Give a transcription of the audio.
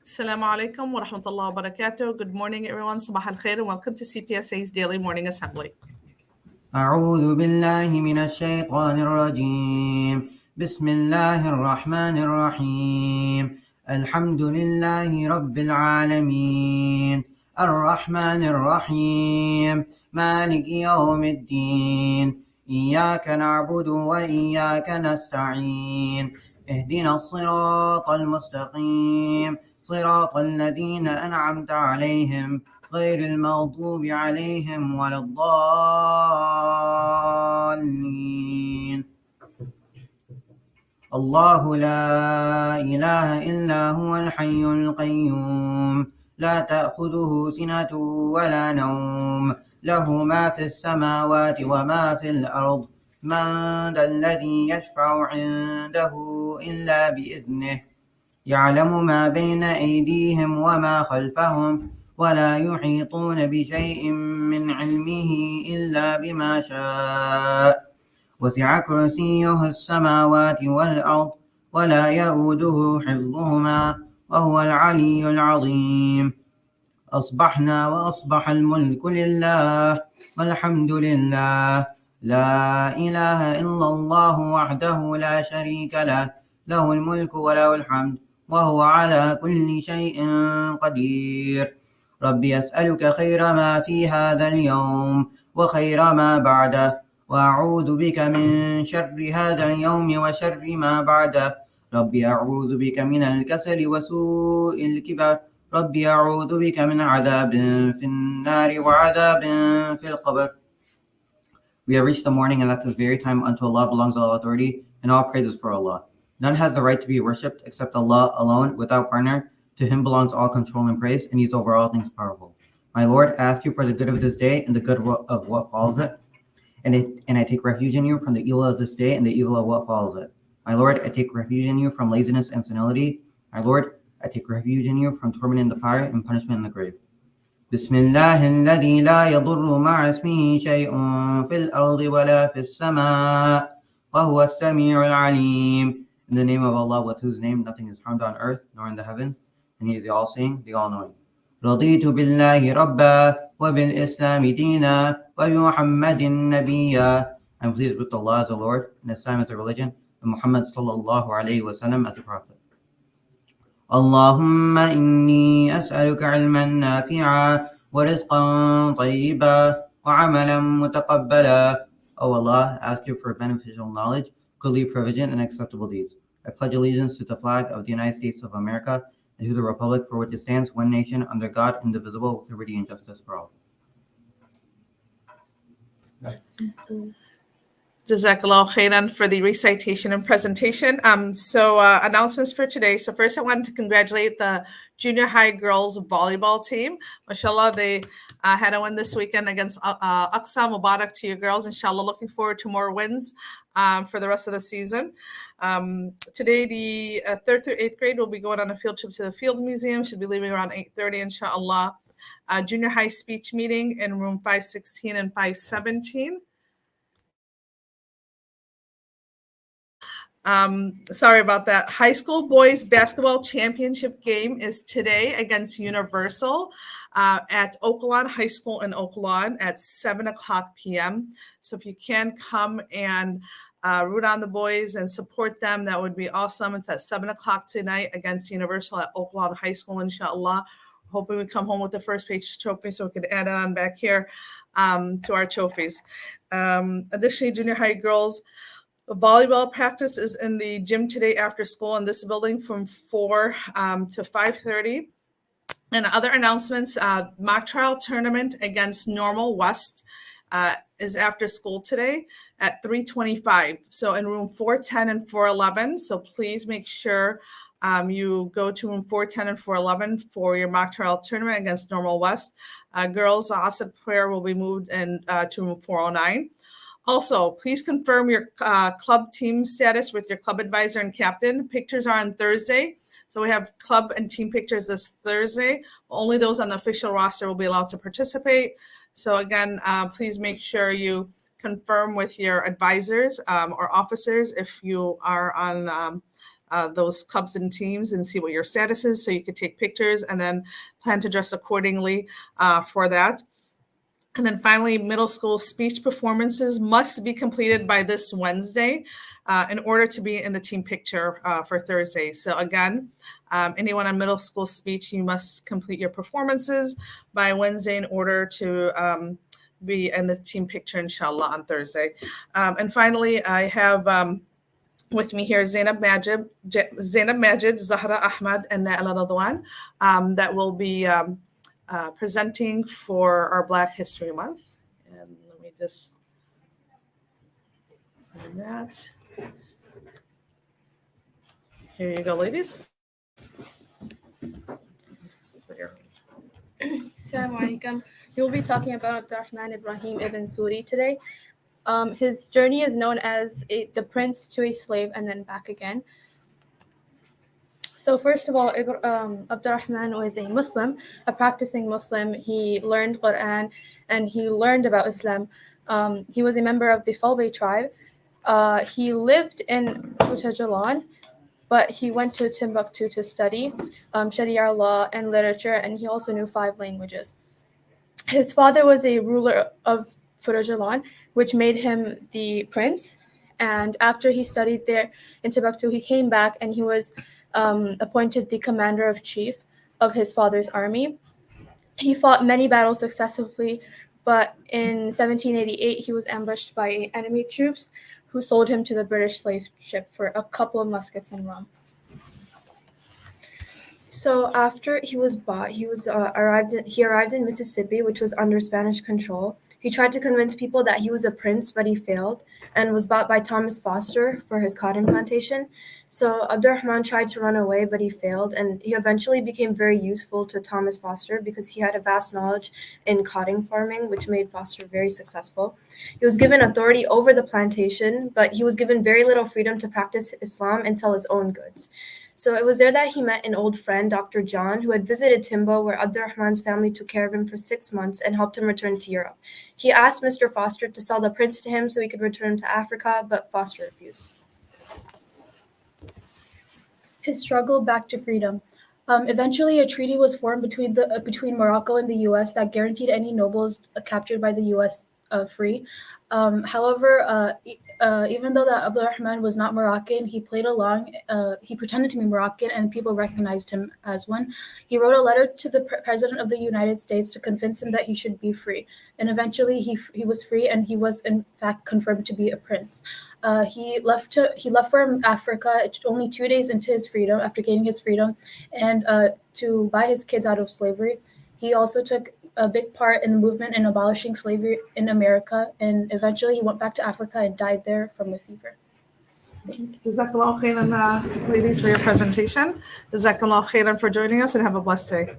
Assalamu alaikum wa rahmatullahi wa barakatuh. Good morning, everyone. Sabah al khair and welcome to Cpsa's Daily Morning Assembly. أعوذ بالله من الشيطان الرجيم بسم الله الرحمن الرحيم الحمد لله رب العالمين الرحمن الرحيم مالك يوم الدين إياك نعبد وإياك نستعين اهدنا الصراط المستقيم صراط الذين أنعمت عليهم غير المغضوب عليهم ولا الضالين الله لا إله إلا هو الحي القيوم لا تأخذه سنة ولا نوم له ما في السماوات وما في الأرض من ذا الذي يشفع عنده إلا بإذنه يعلم ما بين أيديهم وما خلفهم ولا يحيطون بشيء من علمه إلا بما شاء وسع كرسيه السماوات والأرض ولا يؤوده حفظهما وهو العلي العظيم أصبحنا وأصبح الملك لله والحمد لله لا إله إلا الله وحده لا شريك له له الملك وله الحمد وهو على كل شيء قدير ربي أسألك خير ما في هذا اليوم وخير ما بعده وأعوذ بك من شر هذا اليوم وشر ما بعده ربي أعوذ بك من الكسل وسوء الكبر ربي أعوذ بك من عذاب في النار وعذاب في القبر. We have reached the morning, and at this very time unto Allah belongs all authority, and all praises for Allah. None has the right to be worshipped except Allah alone, without partner. To Him belongs all control and praise, and He is over all things powerful. My Lord, I ask you for the good of this day and the good of what follows it. And I take refuge in you from the evil of this day and the evil of what follows it. My Lord, I take refuge in you from laziness and senility. My Lord, I take refuge in you from torment in the fire and punishment in the grave. بسم الله الذي لا يضر مع اسمه شيء في الأرض ولا في السماء وهو السميع العليم. In the name of Allah, with whose name nothing is harmed on earth nor in the heavens, and He is the all-seeing, the all-knowing. رضيت بالله ربا وبالإسلام دينا وبمحمد نبيا. I'm pleased with Allah as a Lord, and Islam as a religion, and Muhammad sallallahu alayhi wa sallam as a prophet. اللهم إني أسألك علما نافعا ورزقا طيبا وعملا متقبلا. O Allah, I ask you for beneficial knowledge, goodly provision, and acceptable deeds. I pledge allegiance to the flag of the United States of America and to the republic for which it stands, one nation, under God, indivisible, with liberty and justice for all. Jazakallah khairan for the recitation and presentation. Announcements for today. So first I wanted to congratulate the junior high girls volleyball team. MashaAllah, they had a win this weekend against Aqsa. Mubarak to you girls. Inshallah, looking forward to more wins for the rest of the season. Today, the 3rd through 8th grade will be going on a field trip to the Field Museum. Should be leaving around 8:30, inshallah. Junior high speech meeting in room 516 and 517. Sorry about that. High school boys basketball championship game is today against Universal at Oaklawn High School in Oaklawn at 7:00 p.m. So if you can come and root on the boys and support them, that would be awesome. It's at 7:00 tonight against Universal at Oaklawn High School, inshallah. Hoping we come home with the first page trophy so we could add it on back here to our trophies. Additionally, junior high girls volleyball practice is in the gym today after school in this building from 4 to 5:30. And other announcements, mock trial tournament against Normal West is after school today at 3:25. So in room 410 and 411. So please make sure you go to room 410 and 411 for your mock trial tournament against Normal West. Girls, Asad prayer will be moved to room 409. Also, please confirm your club team status with your club advisor and captain. Pictures are on Thursday. So we have club and team pictures this Thursday. Only those on the official roster will be allowed to participate. So again, please make sure you confirm with your advisors or officers if you are on those clubs and teams and see what your status is so you could take pictures and then plan to dress accordingly for that. And then finally, middle school speech performances must be completed by this Wednesday in order to be in the team picture for Thursday. So again, anyone on middle school speech, you must complete your performances by Wednesday in order to be in the team picture, inshallah, on Thursday. And finally, I have with me here Zainab Majid, Zahra Ahmad, and Naila Radwan that will be presenting for our Black History Month. And let me just find that. Here you go, ladies. Assalamu alaikum. We will be talking about Abdurrahman Ibrahim ibn Suri today. His journey is known as the prince to a slave and then back again. So first of all, Abdurrahman was a Muslim, a practicing Muslim. He learned Quran and he learned about Islam. He was a member of the Falbay tribe. He lived in Futajalan, but he went to Timbuktu to study Sharia law and literature, and he also knew 5 languages. His father was a ruler of Futajalan, which made him the prince. And after he studied there in Timbuktu, he came back and he was appointed the commander-in-chief of his father's army. He fought many battles successfully, but in 1788, he was ambushed by enemy troops who sold him to the British slave ship for a couple of muskets and rum. So after he was bought, he arrived in Mississippi, which was under Spanish control. He tried to convince people that he was a prince, but he failed and was bought by Thomas Foster for his cotton plantation. So Abdurrahman tried to run away, but he failed, and he eventually became very useful to Thomas Foster because he had a vast knowledge in cotton farming, which made Foster very successful. He was given authority over the plantation, but he was given very little freedom to practice Islam and sell his own goods. So it was there that he met an old friend, Dr. John, who had visited Timbo, where Abdurrahman's family took care of him for 6 months and helped him return to Europe. He asked Mr. Foster to sell the prince to him so he could return to Africa, but Foster refused. His struggle back to freedom. Eventually, a treaty was formed between Morocco and the U.S. that guaranteed any nobles captured by the U.S. Free. However, even though that Abdurrahman was not Moroccan, he played along. He pretended to be Moroccan, and people recognized him as one. He wrote a letter to the President of the United States to convince him that he should be free. And eventually, he was free, and he was in fact confirmed to be a prince. He left for Africa only 2 days into his freedom, after gaining his freedom, and to buy his kids out of slavery. He also took a big part in the movement in abolishing slavery in America, and eventually he went back to Africa and died there from a fever. Jazakallah khairan, ladies, for your presentation. Jazakallah khairan for joining us, and have a blessed day.